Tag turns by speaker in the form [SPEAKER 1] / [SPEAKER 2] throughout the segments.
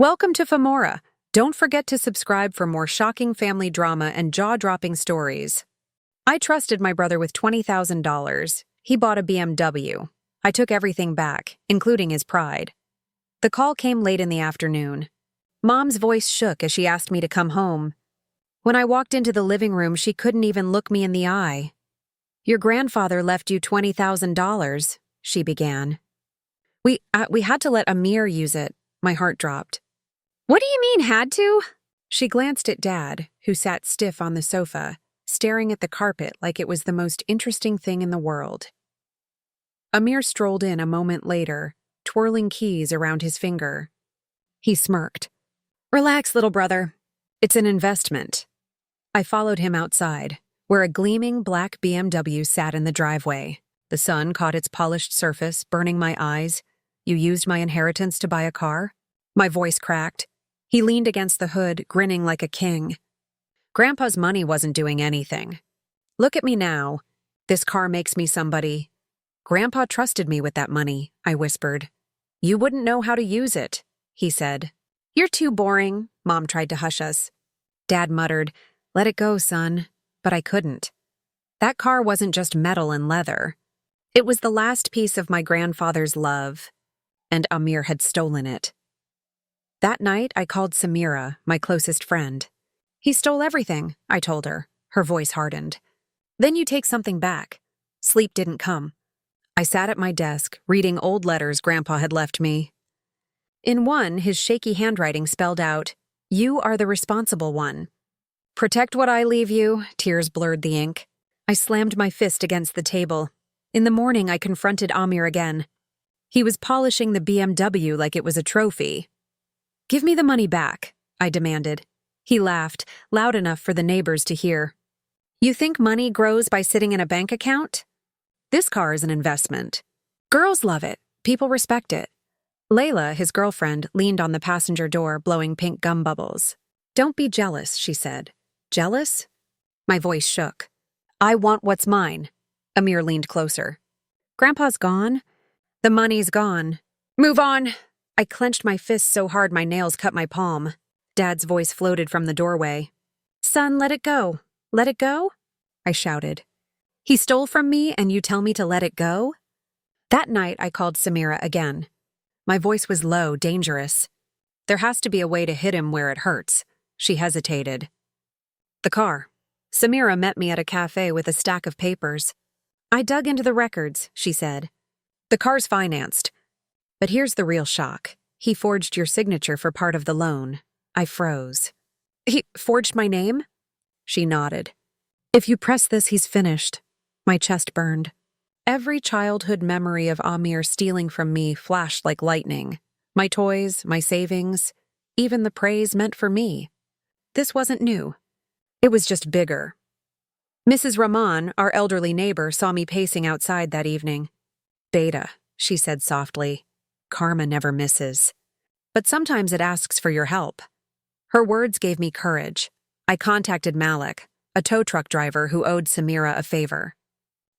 [SPEAKER 1] Welcome to Famora. Don't forget to subscribe for more shocking family drama and jaw-dropping stories. I trusted my brother with $20,000. He bought a BMW. I took everything back, including his pride. The call came late in the afternoon. Mom's voice shook as she asked me to come home. When I walked into the living room, she couldn't even look me in the eye. "Your grandfather left you $20,000, she began. We had to let Aamir use it." My heart dropped. "What do you mean, had to?" She glanced at Dad, who sat stiff on the sofa, staring at the carpet like it was the most interesting thing in the world. Aamir strolled in a moment later, twirling keys around his finger. He smirked. "Relax, little brother. It's an investment." I followed him outside, where a gleaming black BMW sat in the driveway. The sun caught its polished surface, burning my eyes. "You used my inheritance to buy a car?" My voice cracked. He leaned against the hood, grinning like a king. "Grandpa's money wasn't doing anything. Look at me now. This car makes me somebody." "Grandpa trusted me with that money," I whispered. "You wouldn't know how to use it," he said. "You're too boring." Mom tried to hush us. Dad muttered, "Let it go, son." But I couldn't. That car wasn't just metal and leather. It was the last piece of my grandfather's love, and Aamir had stolen it. That night, I called Samira, my closest friend. "He stole everything," I told her. Her voice hardened. "Then you take something back." Sleep didn't come. I sat at my desk, reading old letters Grandpa had left me. In one, his shaky handwriting spelled out, "You are the responsible one." "Protect what I leave you," tears blurred the ink. I slammed my fist against the table. In the morning, I confronted Aamir again. He was polishing the BMW like it was a trophy. "Give me the money back," I demanded. He laughed, loud enough for the neighbors to hear. "You think money grows by sitting in a bank account? This car is an investment. Girls love it. People respect it." Layla, his girlfriend, leaned on the passenger door, blowing pink gum bubbles. "Don't be jealous," she said. "Jealous?" My voice shook. "I want what's mine." Aamir leaned closer. "Grandpa's gone. The money's gone. Move on." I clenched my fist so hard my nails cut my palm. Dad's voice floated from the doorway. "Son, let it go. Let it go?" I shouted. "He stole from me and you tell me to let it go?" That night, I called Samira again. My voice was low, dangerous. "There has to be a way to hit him where it hurts." She hesitated. "The car." Samira met me at a cafe with a stack of papers. "I dug into the records," she said. "The car's financed. But here's the real shock. He forged your signature for part of the loan." I froze. "He forged my name?" She nodded. "If you press this, he's finished." My chest burned. Every childhood memory of Aamir stealing from me flashed like lightning. My toys, my savings, even the praise meant for me. This wasn't new. It was just bigger. Mrs. Rahman, our elderly neighbor, saw me pacing outside that evening. "Beta," she said softly. "Karma never misses. But sometimes it asks for your help." Her words gave me courage. I contacted Malik, a tow truck driver who owed Samira a favor.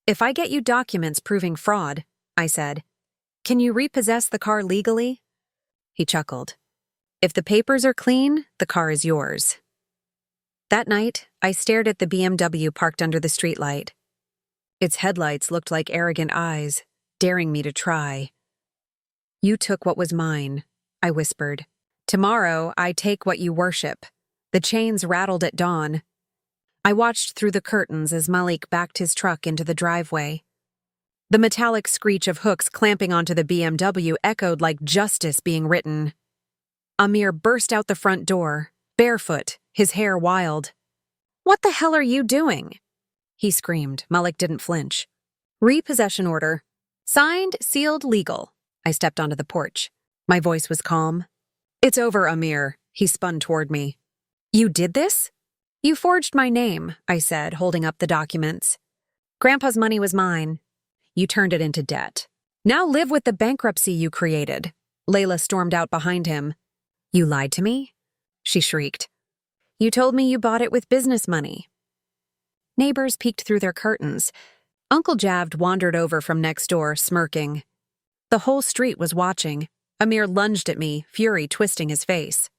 [SPEAKER 1] "If I get you documents proving fraud," I said, "can you repossess the car legally?" He chuckled. "If the papers are clean, the car is yours." That night, I stared at the BMW parked under the streetlight. Its headlights looked like arrogant eyes, daring me to try. "You took what was mine," I whispered. "Tomorrow, I take what you worship." The chains rattled at dawn. I watched through the curtains as Malik backed his truck into the driveway. The metallic screech of hooks clamping onto the BMW echoed like justice being written. Aamir burst out the front door, barefoot, his hair wild. "What the hell are you doing?" he screamed. Malik didn't flinch. "Repossession order. Signed, sealed, legal." I stepped onto the porch. My voice was calm. "It's over, Aamir." He spun toward me. "You did this?" "You forged my name," I said, holding up the documents. "Grandpa's money was mine. You turned it into debt. Now live with the bankruptcy you created." Layla stormed out behind him. "You lied to me?" she shrieked. "You told me you bought it with business money." Neighbors peeked through their curtains. Uncle Javd wandered over from next door, smirking. The whole street was watching. Aamir lunged at me, fury twisting his face.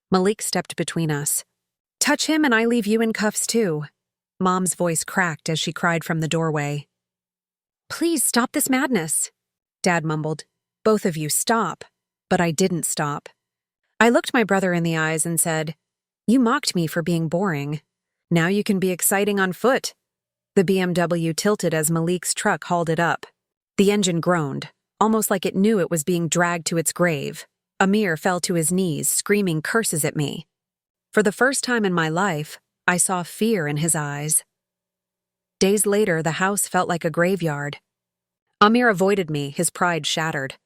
[SPEAKER 1] Malik stepped between us. "Touch him and I leave you in cuffs too." Mom's voice cracked as she cried from the doorway. "Please stop this madness," Dad mumbled. "Both of you stop." But I didn't stop. I looked my brother in the eyes and said, "You mocked me for being boring. Now you can be exciting on foot." The BMW tilted as Malik's truck hauled it up. The engine groaned, almost like it knew it was being dragged to its grave. Aamir fell to his knees, screaming curses at me. For the first time in my life, I saw fear in his eyes. Days later, the house felt like a graveyard. Aamir avoided me, his pride shattered.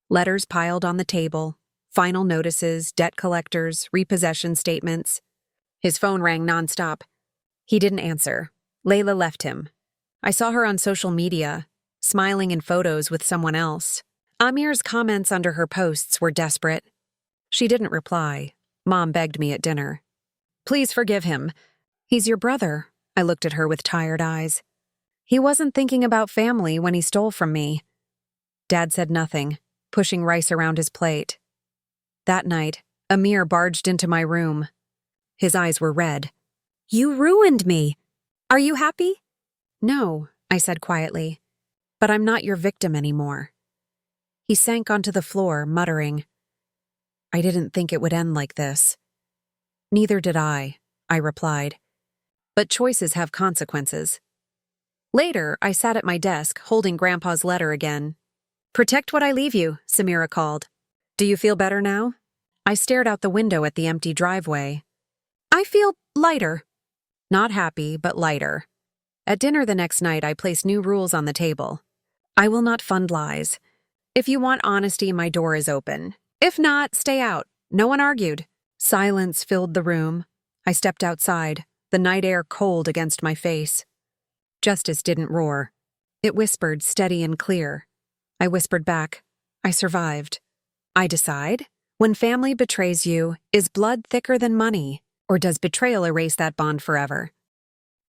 [SPEAKER 1] Letters piled on the table, final notices, debt collectors, repossession statements. His phone rang nonstop. He didn't answer. Layla left him. I saw her on social media, smiling in photos with someone else. Aamir's comments under her posts were desperate. She didn't reply. Mom begged me at dinner. "Please forgive him. He's your brother." I looked at her with tired eyes. "He wasn't thinking about family when he stole from me." Dad said nothing, pushing rice around his plate. That night, Aamir barged into my room. His eyes were red. "You ruined me. Are you happy?" "No," I said quietly, "but I'm not your victim anymore." He sank onto the floor, muttering, "I didn't think it would end like this." "Neither did I replied. "But choices have consequences." Later, I sat at my desk, holding Grandpa's letter again. "Protect what I leave you," Samira called. "Do you feel better now?" I stared out the window at the empty driveway. "I feel lighter." Not happy, but lighter. At dinner the next night, I placed new rules on the table. I will not fund lies. If you want honesty, my door is open. If not, stay out. No one argued. Silence filled the room. I stepped outside, the night air cold against my face. Justice didn't roar. It whispered, steady and clear. I whispered back, "I survived." I decide, when family betrays you, is blood thicker than money, or does betrayal erase that bond forever?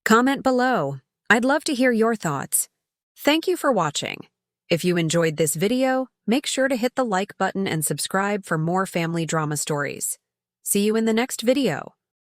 [SPEAKER 1] Comment below. I'd love to hear your thoughts. Thank you for watching. If you enjoyed this video, make sure to hit the like button and subscribe for more family drama stories. See you in the next video.